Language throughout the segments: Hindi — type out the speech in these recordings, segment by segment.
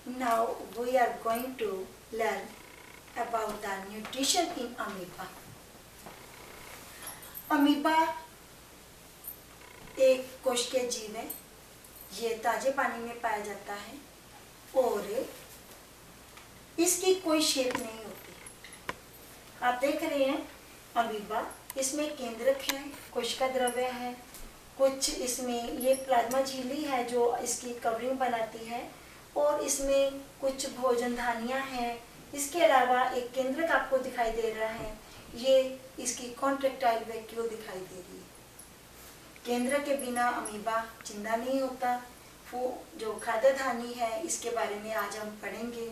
Now we are going to learn about the nutrition in amoeba. Amoeba एक कोशिकीय जीव है। ये ताजे पानी में पाया जाता है और इसकी कोई शेप नहीं होती। आप देख रहे हैं अमीबा, इसमें केंद्रक है, कोशिका द्रव्य है, कुछ इसमें ये प्लाज्मा झिल्ली है जो इसकी कवरिंग बनाती है और इसमें कुछ भोजन धानियाँ हैं। इसके अलावा एक केंद्रक आपको दिखाई दे रहा है, ये इसकी कॉन्ट्रैक्टाइल वैक्यूल दिखाई दे रही है। केंद्र के बिना अमीबा जिंदा नहीं होता। वो जो खाद्य धानी है इसके बारे में आज हम पढ़ेंगे।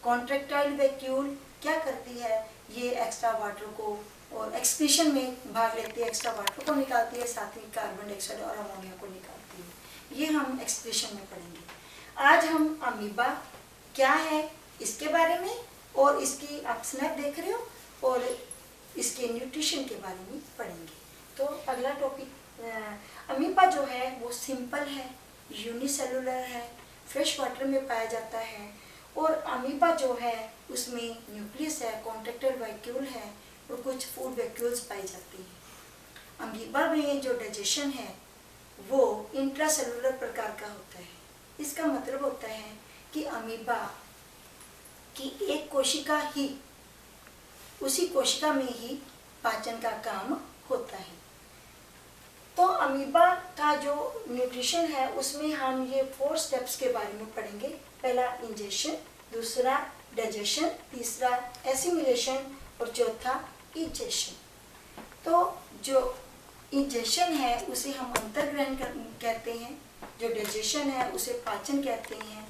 कॉन्ट्रैक्टाइल वैक्यूल क्या करती है, ये एक्स्ट्रा वाटर को और एक्सक्रीशन में भाग लेती है, एक्स्ट्रा वाटर को निकालती है, साथ ही कार्बन डाइऑक्साइड और अमोनिया को निकालती है। ये हम एक्सक्रीशन में पढ़ेंगे। आज हम अमीबा क्या है इसके बारे में और इसकी आप स्नैप देख रहे हो और इसके न्यूट्रिशन के बारे में पढ़ेंगे। तो अगला टॉपिक, अमीबा जो है वो सिंपल है, यूनिसेलुलर है, फ्रेश वाटर में पाया जाता है और अमीबा जो है उसमें न्यूक्लियस है, कॉन्ट्रैक्टाइल वैक्यूल है और कुछ फूड वैक्यूल्स पाई जाती हैं। अमीबा में जो डाइजेशन है वो इंट्रासेलुलर प्रकार का होता है। इसका मतलब होता है कि अमीबा की एक कोशिका ही, उसी कोशिका में ही पाचन का काम होता है। तो अमीबा का जो न्यूट्रिशन है उसमें हम ये 4 स्टेप्स के बारे में पढ़ेंगे। पहला इंजेशन, दूसरा डाइजेशन, तीसरा एसिमिलेशन और चौथा इजेशन। तो जो इंजेशन है उसे हम अंतर्ग्रहण कहते हैं, जो डाइजेशन है उसे पाचन कहते हैं,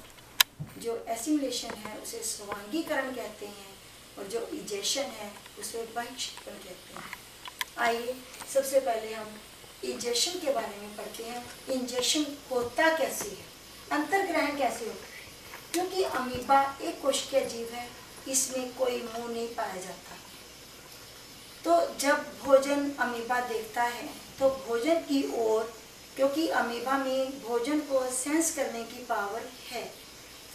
जो एसिमिलेशन है उसे स्वांगीकरण कहते हैं और जो इजेशन है उसे बहिक्षेपण कहते हैं। आइए सबसे पहले हम इंजेशन के बारे में पढ़ते हैं। इंजेशन होता कैसे है, अंतर्ग्रहण कैसे होता है? क्योंकि अमीबा एक कोशिकीय जीव है, इसमें कोई मुंह नहीं पाया जाता। तो जब भोजन अमीबा देखता है तो भोजन की ओर, क्योंकि अमीबा में भोजन को सेंस करने की पावर है,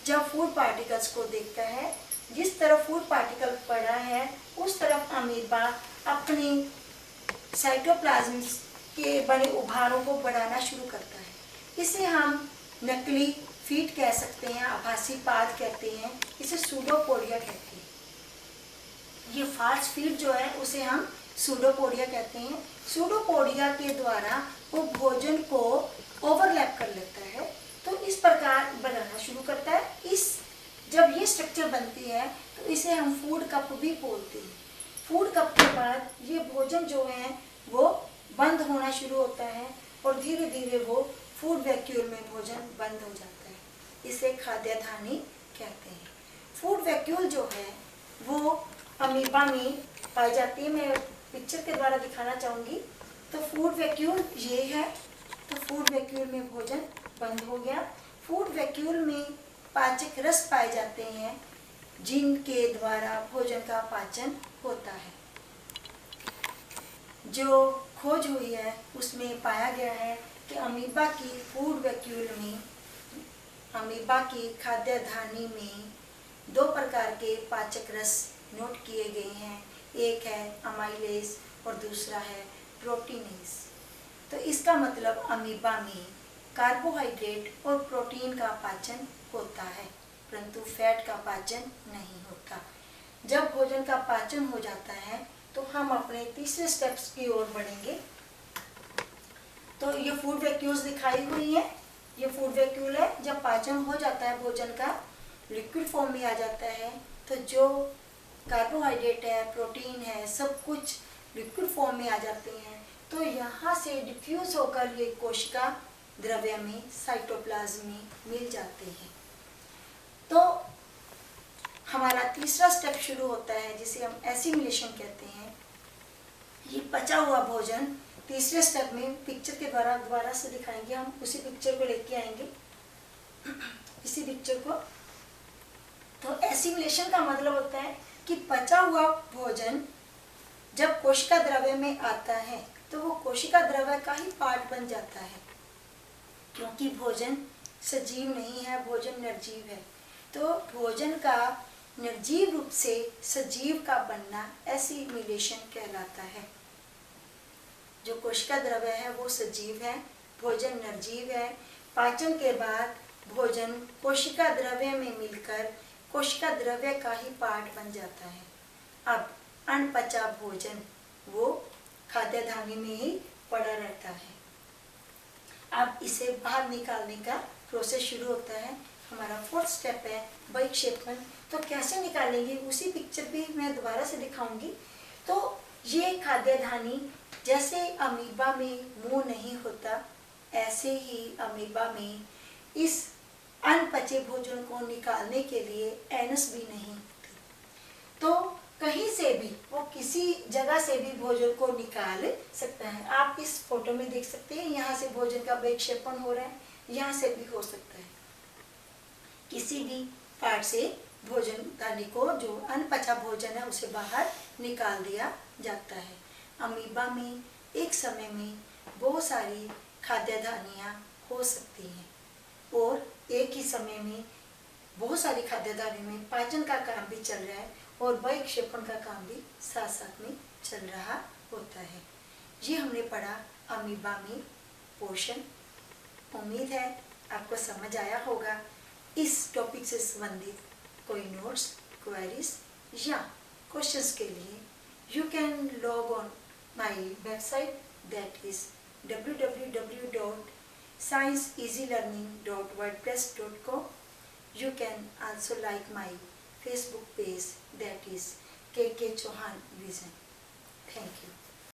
जब फूड पार्टिकल्स को देखता है, जिस तरफ फूड पार्टिकल पड़ा है उस तरफ अमीबा अपनी साइटोप्लाज्म के बने उभारों को बढ़ाना शुरू करता है। इसे हम नकली फीट कह सकते हैं, आभासी पाद कहते हैं, इसे सूडोपोडिया कहते हैं। ये फाल्स फीट जो है उसे हम सूडोपोडिया कहते हैं। सूडोपोडिया के द्वारा वो भोजन को ओवरलैप कर लेता है, तो इस प्रकार बनाना शुरू करता है। जब ये स्ट्रक्चर बनती है तो इसे हम फूड कप भी बोलते हैं। फूड कप के बाद ये भोजन जो है वो बंद होना शुरू होता है और धीरे धीरे वो फूड वैक्यूल में भोजन बंद हो जाता है। इसे खाद्य धानी कहते हैं। फूड वैक्यूल जो है वो अमीबा में पाई जाती है। मैं पिक्चर के द्वारा दिखाना चाहूँगी। तो फूड वैक्यूल ये है, तो फूड वैक्यूल में भोजन बंद हो गया। फूड वैक्यूल में पाचक रस पाए जाते हैं जिनके द्वारा भोजन का पाचन होता है। जो खोज हुई है उसमें पाया गया है कि अमीबा की फूड वैक्यूल में, अमीबा की खाद्य धानी में 2 प्रकार के पाचक रस नोट किए गए हैं। एक है अमाइलेज और दूसरा है प्रोटीनेज। तो इसका मतलब अमीबा में कार्बोहाइड्रेट और प्रोटीन का पाचन होता है, परंतु फैट का पाचन नहीं होता। जब भोजन का पाचन हो जाता है तो हम अपने तीसरे स्टेप्स की ओर बढ़ेंगे। तो ये फूड वैक्यूल्स दिखाई हुई है, ये फूड वैक्यूल है। जब पाचन हो जाता है, भोजन का लिक्विड फॉर्म में आ जाता है, तो जो कार्बोहाइड्रेट है, प्रोटीन है, सब कुछ लिक्विड फॉर्म में आ जाते हैं। तो यहाँ से डिफ्यूज होकर ये कोशिका द्रव्य में, साइटोप्लाज्म में मिल जाते हैं। तो हमारा तीसरा स्टेप शुरू होता है जिसे हम एसिमिलेशन कहते हैं। ये पचा हुआ भोजन तीसरे स्टेप में पिक्चर के द्वारा दोबारा से दिखाएंगे। हम उसी पिक्चर को लेके आएंगे, इसी पिक्चर को। तो एसिमिलेशन का मतलब होता है कि पचा हुआ भोजन जब कोशिका द्रव्य में आता है तो वो कोशिका द्रव्य का ही पार्ट बन जाता है, क्योंकि भोजन सजीव नहीं है, भोजन निर्जीव है। तो भोजन का निर्जीव रूप से सजीव का बनना एसिमिलेशन कहलाता है। जो कोशिका द्रव्य है वो सजीव है, भोजन निर्जीव है। पाचन के बाद भोजन कोशिका द्रव्य में मिलकर कोशिका द्रव्य का ही पार्ट बन जाता है। अब अनपचा भोजन वो खाद्य धानी में ही पड़ा रहता है। अब इसे बाहर निकालने का प्रोसेस शुरू होता है। हमारा 4th स्टेप है बहिक्षेपण। तो कैसे निकालेंगे उसी पिक्चर भी मैं दोबारा से दिखाऊंगी। तो ये खाद्य धानी जैसे अमीबा में मुंह नहीं होता, ऐसे ही अमीबा में इस अनपचे भोजन को निकालने के लिए एनस भी नहीं होती। तो कहीं से भी वो किसी जगह से भी भोजन को निकाल सकता है। आप इस फोटो में देख सकते हैं, यहाँ से भोजन का बहिक्षेपण हो रहा है, यहाँ से भी हो सकता है। किसी भी पार्ट से भोजन दानी को, जो अनपचा भोजन है, उसे बाहर निकाल दिया जाता है। अमीबा में एक समय में बहुत सारी खाद्य धानियाँ हो सकती हैं और एक ही समय में बहुत सारी खाद्य धानी में पाचन का काम भी चल रहा है और बहिक्षेपण का काम भी साथ साथ में चल रहा होता है। ये हमने पढ़ा अमीबा में पोषण। उम्मीद है आपको समझ आया होगा। इस टॉपिक से संबंधित कोई नोट्स, क्वेरीज या क्वेश्चंस के लिए you can log on my website, that is www.scienceeasylearning.wordpress.com. You can also like my Facebook page, that is KK Chauhan Vision. Thank you.